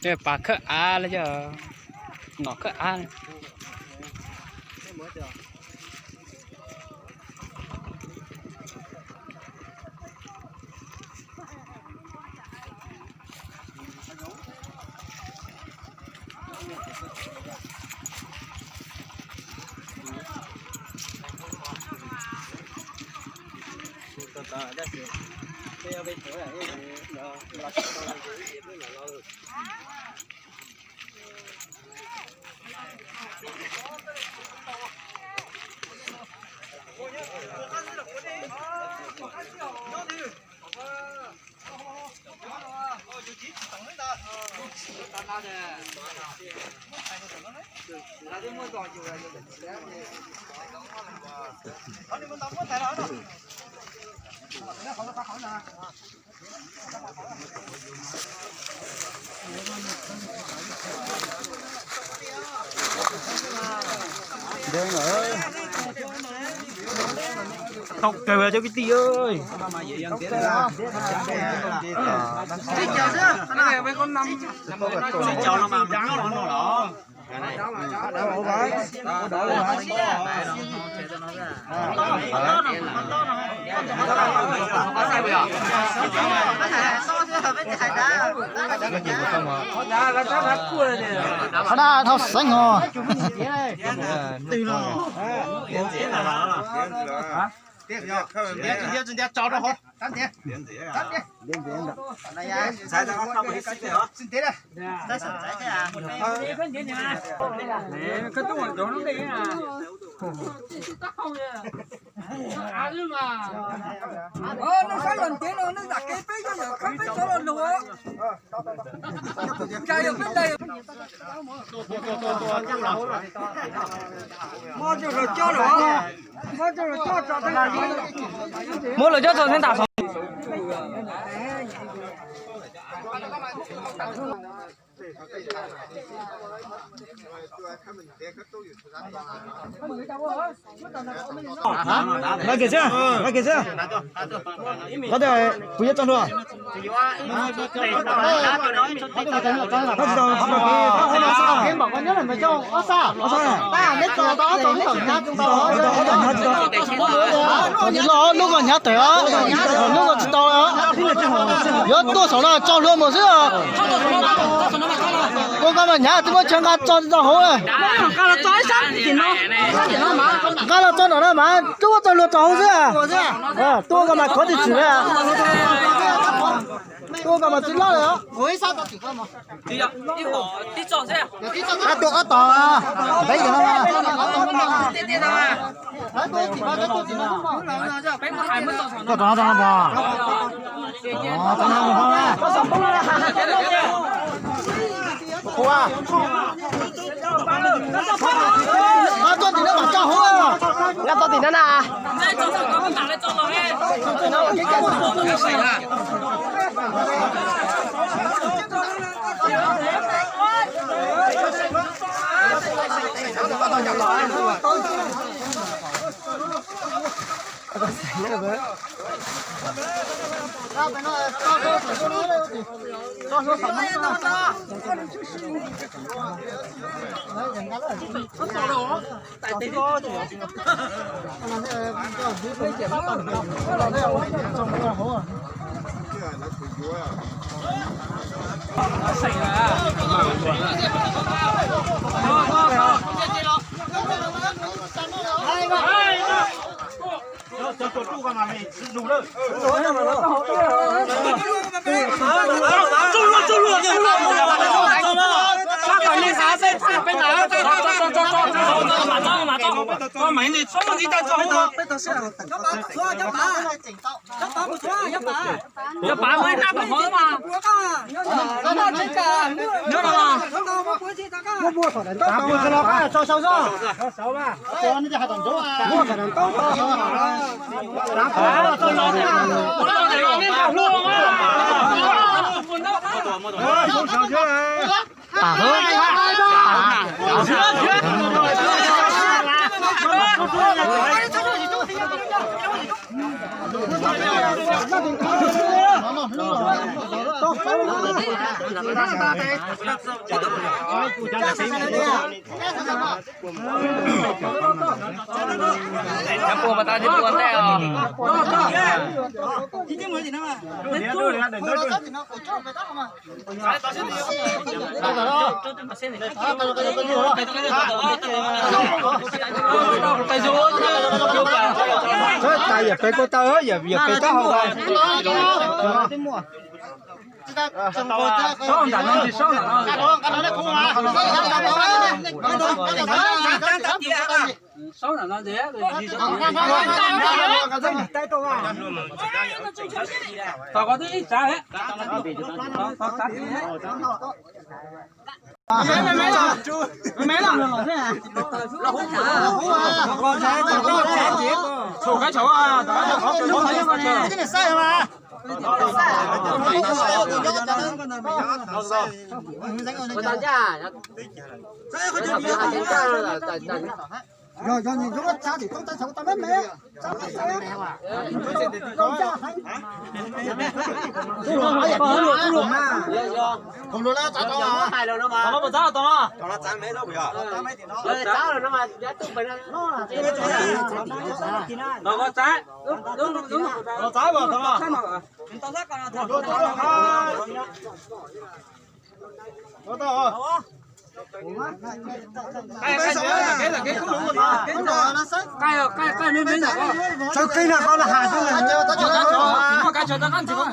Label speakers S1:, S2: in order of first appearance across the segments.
S1: Đây bà khơi á là giờ ngọt khơi á. Tóc kêu cho cái tí ơi.
S2: Nó thao xanh hò.
S3: tiếp nhau chúng ta cho nó hết tán thế tán thế này ya sai ra không phải xin thế hả xin thế đây sai sai thế à cái gì nhỉ nè cái tôi chỗ nó đi à
S4: nó phải lần tiếng nó đặt cái bếp cho giờ không biết chỗ lần nữa chạy được bên đây mua cho rồi cho nó mua cho rồi cho thế nào
S1: mua rồi cho thế nào
S2: 来给这，来给这，老得不要装着。lúc còn nhát tới á, lúc còn tao á, nhớ多少了，照热么事啊？我干嘛nhát，怎么全干照照好了？干了照3斤咯，干了照哪了嘛？这我照了照好是啊，多干嘛可得吃啊？多干嘛知道了？我一杀到几个嘛？đi
S1: bỏ đi chọn xe
S2: 啊，多啊，多啊，没有了。
S1: đi đi đâu à
S2: có tao tao bò tao nào bò này hoa à tôi thì nó bảo cho hoa làm tôi thì nó là
S1: đây cho sao có tặng lên cho rồi
S3: cho chuột chu con mà mày đủ đâu
S1: mấy này số mà đi ta cho cho bà mới nắp được hơn mà nhớ đâu
S2: mua khẩu đàn tao mua cái lọ cho sáu cho sáu mà cho nó hai tuần số à mua khẩu đàn tao
S1: Nhà buồn mà tao đi buồn thế à?
S2: Tại giờ phải có tao giờ phải tao không à? Xong đã nó đi xong rồi. Xong là nó dễ rồi đi xong. Tao có tí trả hết. Tao cắt đi hết. Mấy lần rồi thế à? Con trái chết. Chỗ cái chỗ à, đó có cái này sai mà. Rồi nhìn chúng nó cha thì không ta sống ta mất mẹ. Không được trả tao à? Hai lần đó mà. Nó trả tao à? Cho nó trả mấy đâu bây giờ? Trả mấy thì nó. Trả rồi nó mà giá tụi mình nó là. Nó có trả. Đúng. Nó trả mà tao à? Tao rất là thật. Nó tao à? Cái không đúng mà. Cái nên là sao cây nào con là hà thế này? Cái cho tao ăn chỉ có.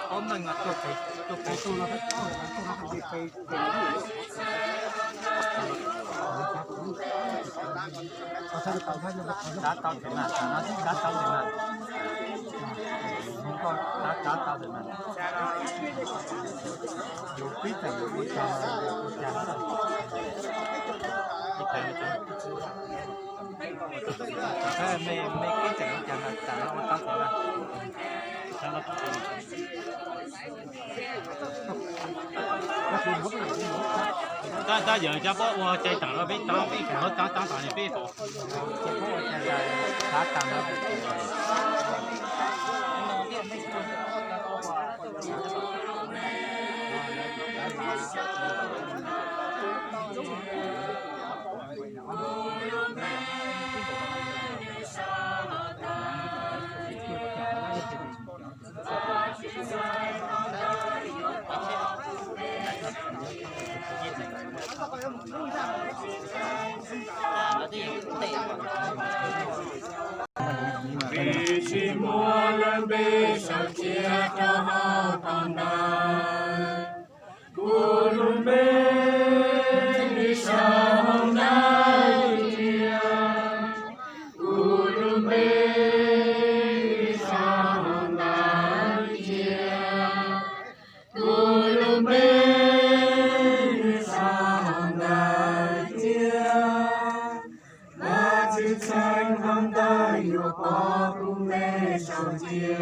S2: Hôm nay là tôi phải tôi nó phải đá tao thế nào nó đá tao thế nào không có đá tao thế nào nhiều quý thì nhiều quý cha mấy cái chẳng chẳng là chẳng nó tao thế nào ta giờ cho bố chơi tặng nó biết tao biết nó tao tặng nó biết rồi ta tặng nó
S5: vì chỉ mua lần bê sao chia cho họ còn đời cô luôn bên đi sao hôm nay chia cô luôn bên đi sao hôm nay chia cô luôn bên đi sao hôm nay chia và chữ tranh hôm nay yêu có cũng mê sao chia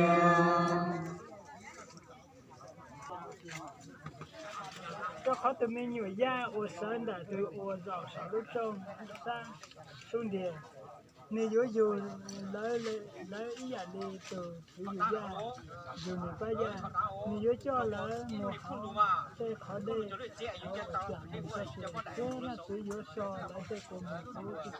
S6: ก็เขาจะมีอยู่ย่าอวดเสนแต่ถืออวดเราสาวลูกชมสร้างสุ่นเดีย Nè vô dù lấy ý à đi từ ví dụ ra dù mình phải ra nè vô cho là một họ sẽ khó đi họ chẳng mình sẽ thế là tự vô so lại sẽ cùng mình vô cái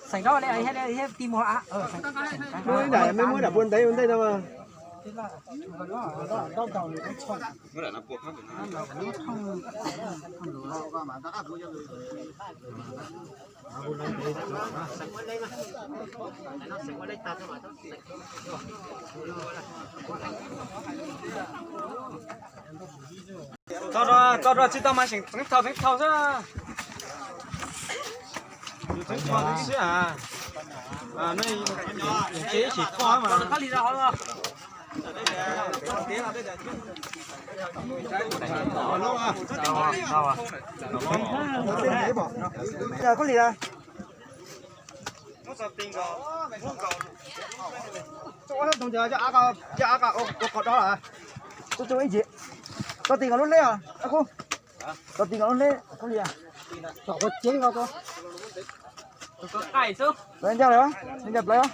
S2: sành đó đây hay tìm một ạ
S3: mới để mới đã buôn đây đâu mà
S2: cho rồi chỉ tao mà chỉnh thầu chứ chỉnh thầu chứ à nơi chế chỉ có mà có đi ra không
S3: giờ có gì à cho đồng giờ cho ác có đó là cho anh chị có tiền ở luôn đấy à không có tiền ở luôn đấy có gì à có chiến không có
S1: cải chứ
S3: lên nhau đấy không lên nhập lấy không